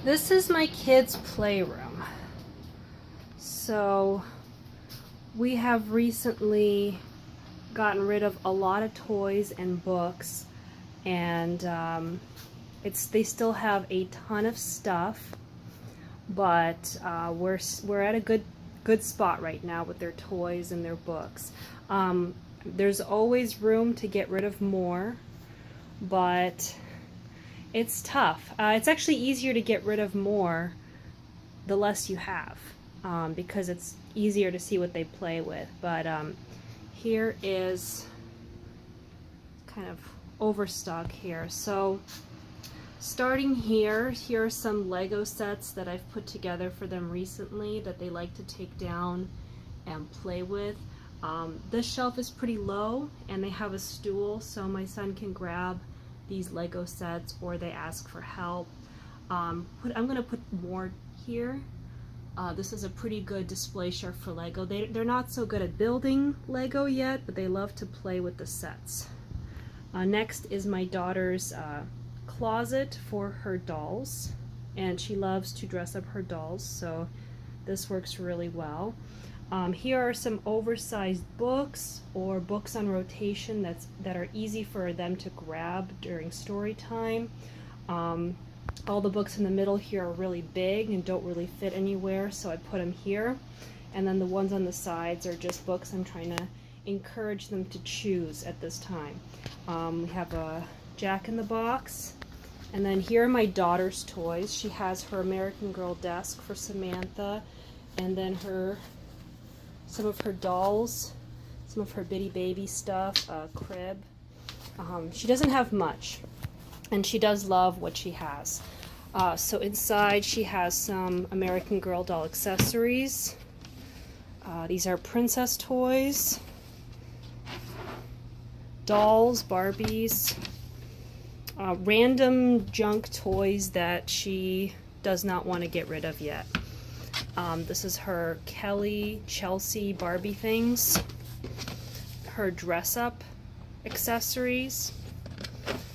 This is my kids' playroom. So we have recently gotten rid of a lot of toys and books, and they still have a ton of stuff, but we're at a good spot right now with their toys and their books. There's always room to get rid of more, but it's tough. It's actually easier to get rid of more the less you have, because it's easier to see what they play with. But here is kind of overstock here. So starting here are some Lego sets that I've put together for them recently that they like to take down and play with. This shelf is pretty low and they have a stool so my son can grab these Lego sets or they ask for help. I'm going to put more here. This is a pretty good display shelf for Lego. They're not so good at building Lego yet, but they love to play with the sets. Next is my daughter's closet for her dolls, and she loves to dress up her dolls, so this works really well. Here are some oversized books or books on rotation that are easy for them to grab during story time. All the books in the middle here are really big and don't really fit anywhere, so I put them here. And then the ones on the sides are just books I'm trying to encourage them to choose at this time. We have a Jack in the Box. And then here are my daughter's toys. She has her American Girl desk for Samantha, and then some of her dolls, some of her bitty baby stuff, a crib. She doesn't have much, and she does love what she has. So inside she has some American Girl doll accessories. These are princess toys, dolls, Barbies, random junk toys that she does not want to get rid of yet. This is her Kelly, Chelsea Barbie things, her dress-up accessories,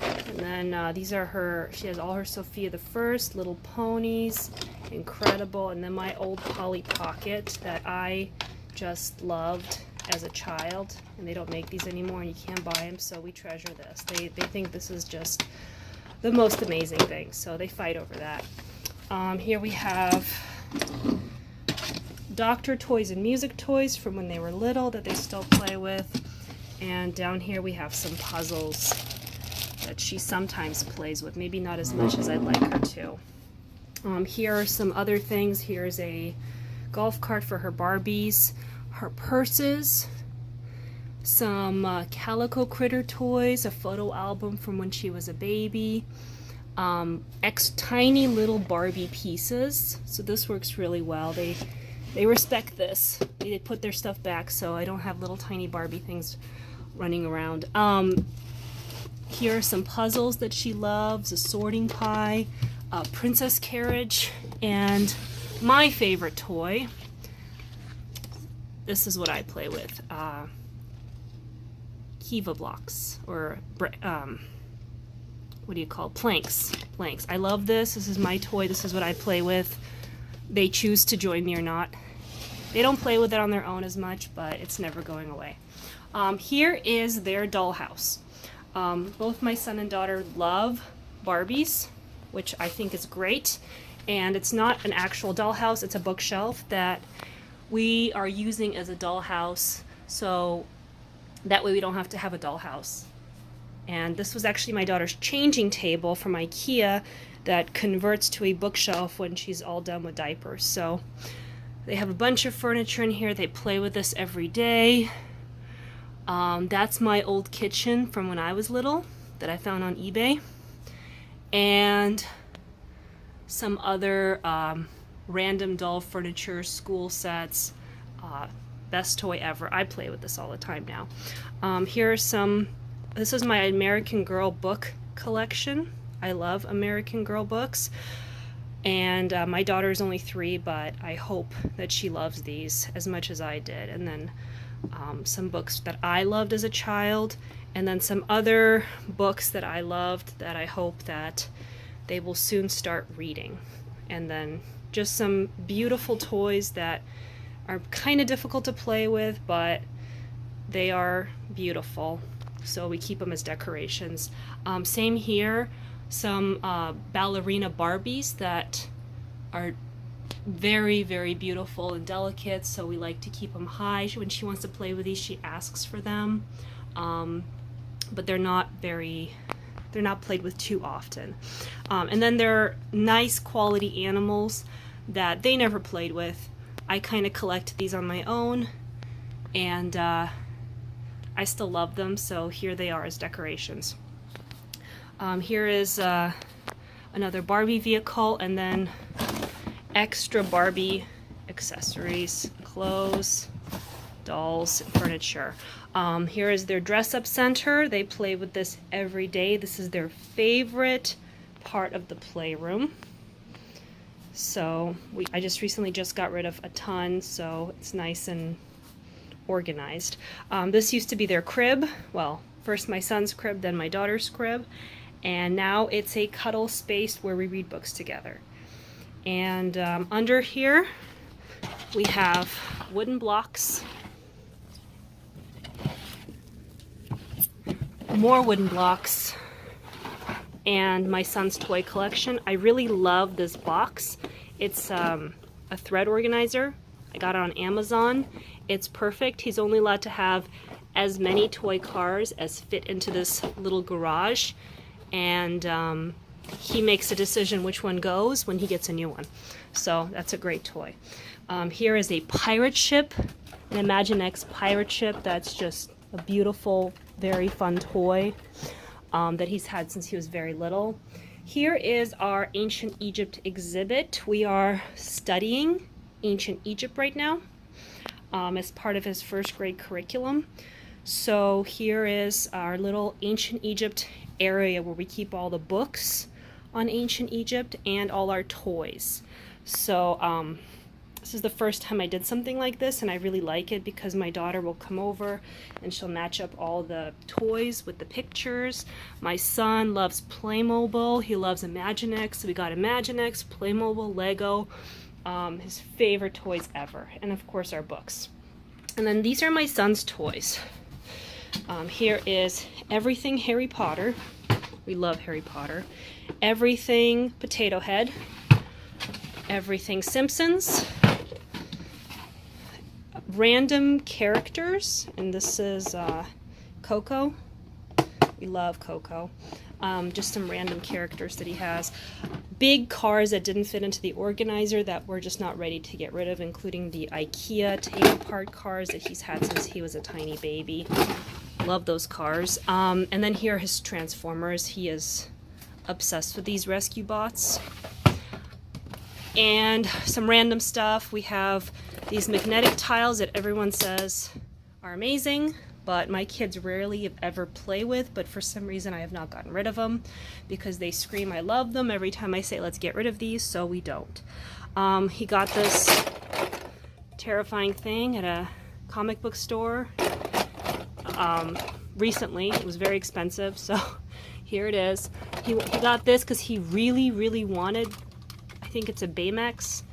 and then these are she has all her Sophia the First, little ponies, incredible, and then my old Polly Pocket that I just loved as a child, and they don't make these anymore and you can't buy them, so we treasure this. They think this is just the most amazing thing, so they fight over that. Here we have doctor toys and music toys from when they were little that they still play with, and down here we have some puzzles that she sometimes plays with, maybe not as much as I'd like her to. Here are some other things. Here's a golf cart for her Barbies, her purses, some Calico Critter toys, a photo album from when she was a baby, tiny little Barbie pieces. So this works really well. They respect this. They put their stuff back, so I don't have little tiny Barbie things running around. Here are some puzzles that she loves, a sorting pie, a princess carriage, and my favorite toy. This is what I play with. Kiva blocks, or what do you call it? Planks. I love this. This is my toy. This is what I play with. They choose to join me or not. They don't play with it on their own as much, but it's never going away. Here is their dollhouse. Both my son and daughter love Barbies, which I think is great. And it's not an actual dollhouse, it's a bookshelf that we are using as a dollhouse, so that way we don't have to have a dollhouse. And this was actually my daughter's changing table from IKEA that converts to a bookshelf when she's all done with diapers. So they have a bunch of furniture in here. They play with this every day. That's my old kitchen from when I was little that I found on eBay. And some other random doll furniture, school sets, best toy ever. I play with this all the time now. Here are this is my American Girl book collection. I love American Girl books. And my daughter is only 3, but I hope that she loves these as much as I did. And then some books that I loved as a child, and then some other books that I loved that I hope that they will soon start reading. and then just some beautiful toys that are kind of difficult to play with, but they are beautiful, so we keep them as decorations. Same here, some ballerina Barbies that are very, very beautiful and delicate, so we like to keep them high. When she wants to play with these, she asks for them, but they're not played with too often. And then there are nice quality animals that they never played with. I kind of collect these on my own, and I still love them, so here they are as decorations. Here is another Barbie vehicle, and then extra Barbie accessories, clothes, dolls, furniture. Here is their dress-up center. They play with this every day. This is their favorite part of the playroom. So I just recently got rid of a ton, so it's nice and organized. This used to be their crib. Well, first my son's crib, then my daughter's crib, and now it's a cuddle space where we read books together. And under here we have wooden blocks, more wooden blocks, and my son's toy collection. I really love this box. It's a thread organizer. I got it on Amazon. It's perfect. He's only allowed to have as many toy cars as fit into this little garage, and he makes a decision which one goes when he gets a new one. So that's a great toy. Here is a pirate ship, an Imaginext pirate ship. That's just a beautiful, very fun toy that he's had since he was very little. Here is our Ancient Egypt exhibit. We are studying Ancient Egypt right now as part of his first grade curriculum. So here is our little Ancient Egypt area where we keep all the books on Ancient Egypt and all our toys. So this is the first time I did something like this, and I really like it because my daughter will come over and she'll match up all the toys with the pictures. My son loves Playmobil. He loves Imaginext. So we got Imaginext, Playmobil, Lego, his favorite toys ever, and of course our books. And then these are my son's toys. Here is everything Harry Potter. We love Harry Potter. Everything Potato Head. Everything Simpsons. Random characters, and this is Coco. We love Coco. Just some random characters that he has. Big cars that didn't fit into the organizer that we're just not ready to get rid of, including the IKEA take-apart cars that he's had since he was a tiny baby. Love those cars. And then here are his Transformers. He is obsessed with these rescue bots. And some random stuff. We have these magnetic tiles that everyone says are amazing, but my kids rarely ever play with, but for some reason I have not gotten rid of them because they scream I love them every time I say let's get rid of these, so we don't. He got this terrifying thing at a comic book store recently. It was very expensive, so here it is. He got this because he really wanted, I think it's a Baymax.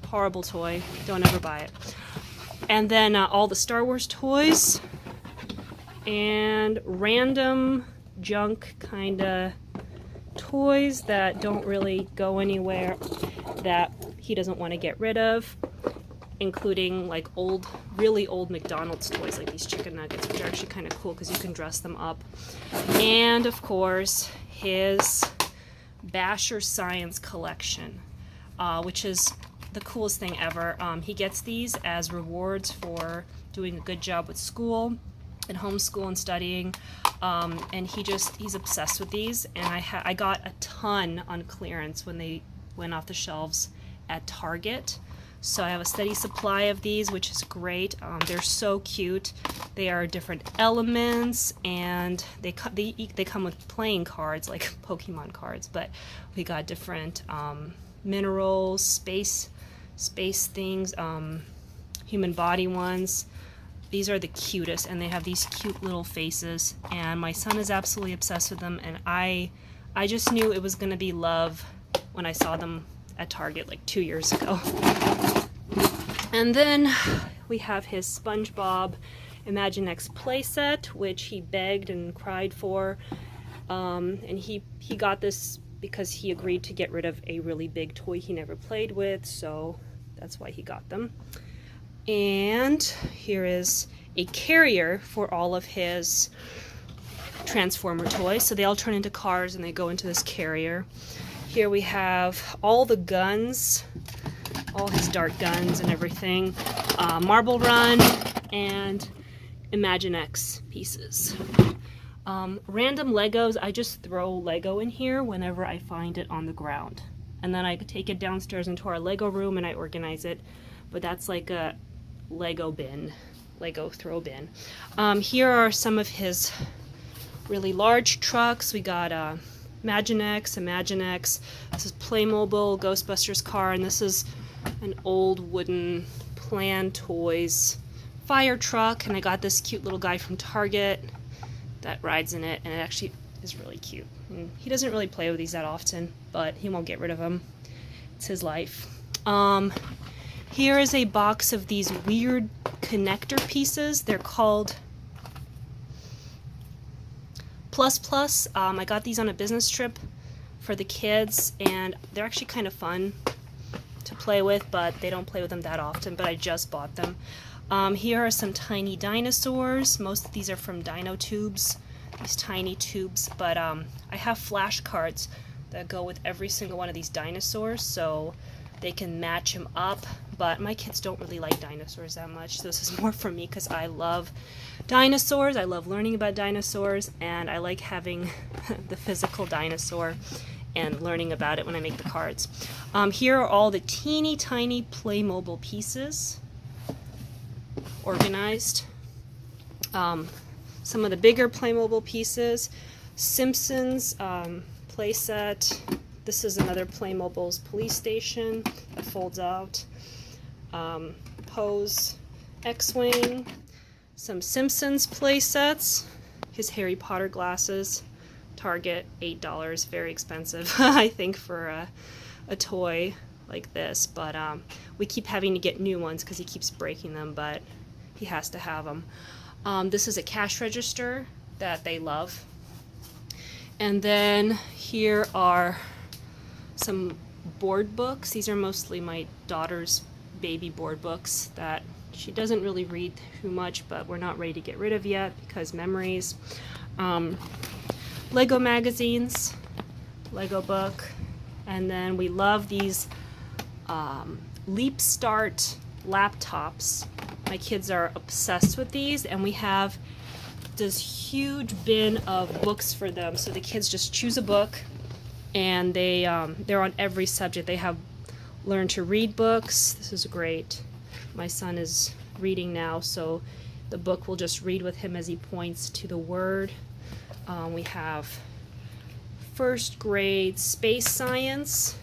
Horrible toy. Don't ever buy it. And then all the Star Wars toys and random junk kind of toys that don't really go anywhere that he doesn't want to get rid of, including like really old McDonald's toys like these chicken nuggets, which are actually kind of cool because you can dress them up. And of course his Basher Science collection, which is the coolest thing ever. He gets these as rewards for doing a good job with school and homeschool and studying, and he's obsessed with these, and I got a ton on clearance when they went off the shelves at Target. So I have a steady supply of these, which is great. They're so cute. They are different elements, and they come with playing cards like Pokemon cards, but we got different minerals, space things, human body ones. These are the cutest, and they have these cute little faces, and my son is absolutely obsessed with them, and I just knew it was going to be love when I saw them at Target like 2 years ago. And then we have his SpongeBob Imaginext playset, which he begged and cried for. And he got this because he agreed to get rid of a really big toy he never played with, so that's why he got them. And here is a carrier for all of his Transformer toys. So they all turn into cars and they go into this carrier. Here we have all the guns, all his dart guns and everything, Marble Run, and Imaginext pieces. Random Legos, I just throw Lego in here whenever I find it on the ground. And then I take it downstairs into our Lego room and I organize it. But that's like a Lego bin, Lego throw bin. Here are some of his really large trucks. We got Imaginext. This is Playmobil, Ghostbusters car, and this is an old wooden Plan Toys fire truck. And I got this cute little guy from Target that rides in it, and it actually is really cute. And he doesn't really play with these that often, but he won't get rid of them. It's his life. Here is a box of these weird connector pieces. They're called Plus Plus. I got these on a business trip for the kids, and they're actually kind of fun to play with, but they don't play with them that often, but I just bought them. Here are some tiny dinosaurs. Most of these are from Dino Tubes, these tiny tubes, but I have flashcards that go with every single one of these dinosaurs, so they can match them up. But my kids don't really like dinosaurs that much, so this is more for me because I love dinosaurs. I love learning about dinosaurs, and I like having the physical dinosaur and learning about it when I make the cards. Here are all the teeny tiny Playmobil pieces organized. Some of the bigger Playmobil pieces. Simpsons playset. This is another Playmobil's police station that folds out. Pose X-Wing. Some Simpsons playsets. His Harry Potter glasses. Target, $8. Very expensive, I think, for a toy like this. But we keep having to get new ones because he keeps breaking them, but he has to have them. This is a cash register that they love. And then here are some board books. These are mostly my daughter's baby board books that she doesn't really read too much, but we're not ready to get rid of yet because memories. Lego magazines, Lego book, and then we love these Leap Start laptops. My kids are obsessed with these, and we have this huge bin of books for them. So the kids just choose a book, and they're on every subject. They have learn to read books. This is great. My son is reading now, so the book will just read with him as he points to the word. We have first grade space science,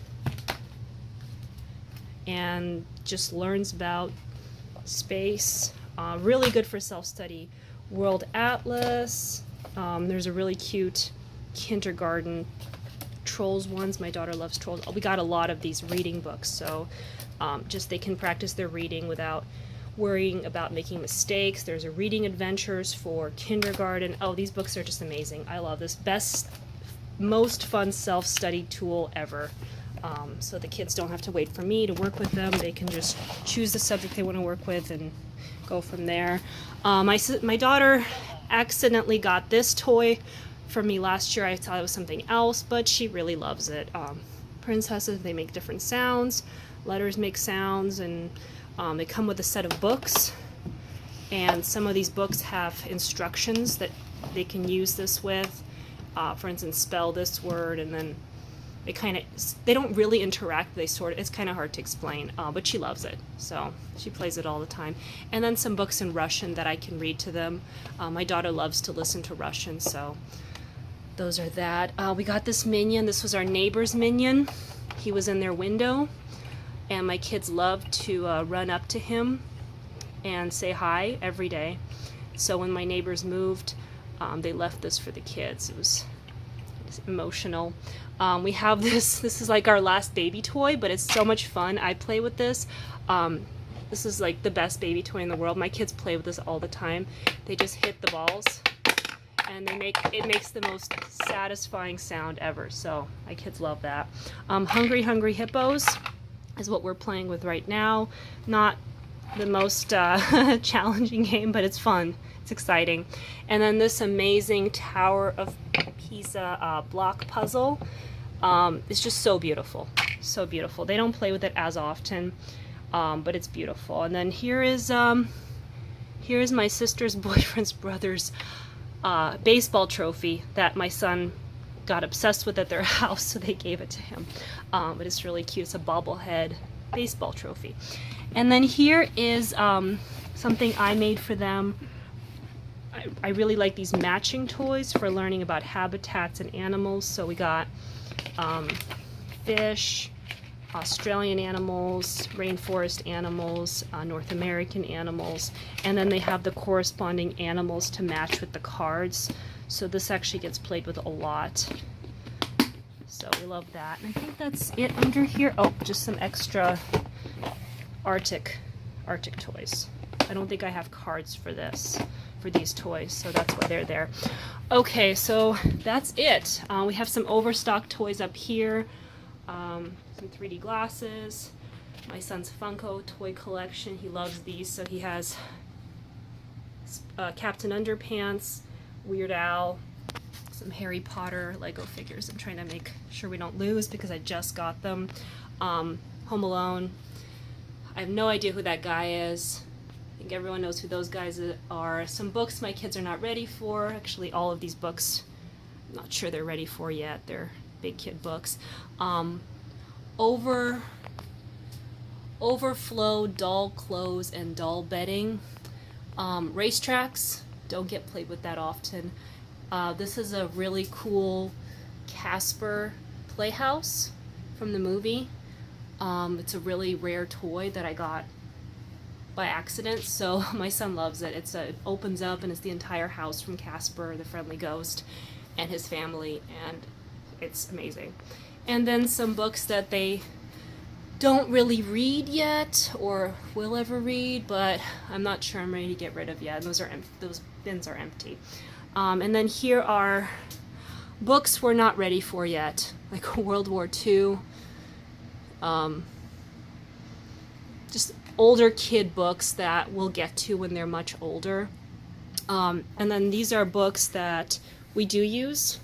and just learns about space. Really good for self-study. World Atlas. There's a really cute kindergarten Trolls ones. My daughter loves Trolls. We got a lot of these reading books, so just they can practice their reading without worrying about making mistakes. There's a reading adventures for kindergarten. Oh, these books are just amazing. I love this. Best, most fun self-study tool ever. So the kids don't have to wait for me to work with them. They can just choose the subject they want to work with and go from there. My daughter accidentally got this toy for me last year. I thought it was something else, but she really loves it. Princesses, they make different sounds. Letters make sounds, and they come with a set of books. And some of these books have instructions that they can use this with. For instance, spell this word, and then they don't really interact. It's kind of hard to explain, but she loves it, so she plays it all the time. And then some books in Russian that I can read to them. My daughter loves to listen to Russian, so those are that. We got this minion. This was our neighbor's minion. He was in their window, and my kids loved to run up to him and say hi every day. So when my neighbors moved, they left this for the kids. It was emotional. We have this is like our last baby toy, but it's so much fun. I play with this. This is like the best baby toy in the world. My kids play with this all the time. They just hit the balls and it makes the most satisfying sound ever. So my kids love that. Hungry Hungry Hippos is what we're playing with right now. Not the most challenging game, but it's fun. It's exciting. And then this amazing Tower of Pisa block puzzle. It's just so beautiful. So beautiful. They don't play with it as often, but it's beautiful. And then here is my sister's boyfriend's brother's baseball trophy that my son got obsessed with at their house, so they gave it to him. But it's really cute. It's a bobblehead baseball trophy. And then here is something I made for them. I really like these matching toys for learning about habitats and animals. So we got fish, Australian animals, rainforest animals, North American animals, and then they have the corresponding animals to match with the cards. So this actually gets played with a lot. So we love that. And I think that's it under here. Oh, just some extra Arctic toys. I don't think I have cards for these toys, so that's why they're there. Okay, so that's it. We have some overstock toys up here. Some 3D glasses. My son's Funko toy collection. He loves these, so he has Captain Underpants, Weird Al, some Harry Potter Lego figures. I'm trying to make sure we don't lose because I just got them. Home Alone. I have no idea who that guy is. I think everyone knows who those guys are. Some books my kids are not ready for. Actually, all of these books, I'm not sure they're ready for yet. They're big kid books. Overflow doll clothes and doll bedding. Racetracks don't get played with that often. This is a really cool Casper playhouse from the movie. It's a really rare toy that I got by accident, so my son loves it. It opens up and it's the entire house from Casper, the friendly ghost, and his family, and it's amazing. And then some books that they don't really read yet or will ever read, but I'm not sure I'm ready to get rid of yet. Those bins are empty. And then here are books we're not ready for yet, like World War II. Just older kid books that we'll get to when they're much older. And then these are books that we do use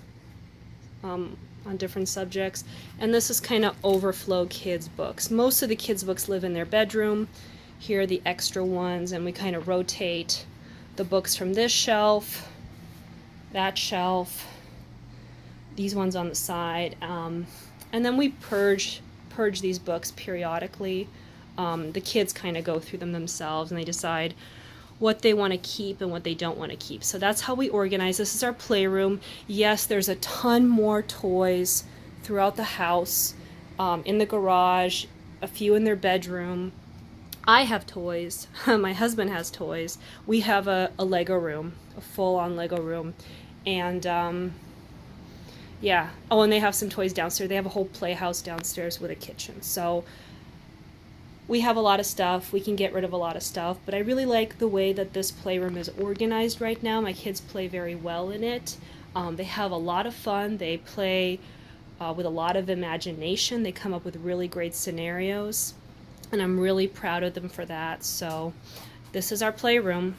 on different subjects. And this is kind of overflow kids books. Most of the kids books live in their bedroom. Here are the extra ones, and we kind of rotate the books from this shelf, that shelf, these ones on the side. And then we purge these books periodically. The kids kind of go through them themselves and they decide what they want to keep and what they don't want to keep. So that's how we organize. This is our playroom. Yes, there's a ton more toys throughout the house, in the garage, a few in their bedroom. I have toys. My husband has toys. We have a Lego room, a full-on Lego room. And yeah. Oh, and they have some toys downstairs. They have a whole playhouse downstairs with a kitchen. So we have a lot of stuff. We can get rid of a lot of stuff, but I really like the way that this playroom is organized right now. My kids play very well in it. They have a lot of fun. They play with a lot of imagination. They come up with really great scenarios, and I'm really proud of them for that. So this is our playroom.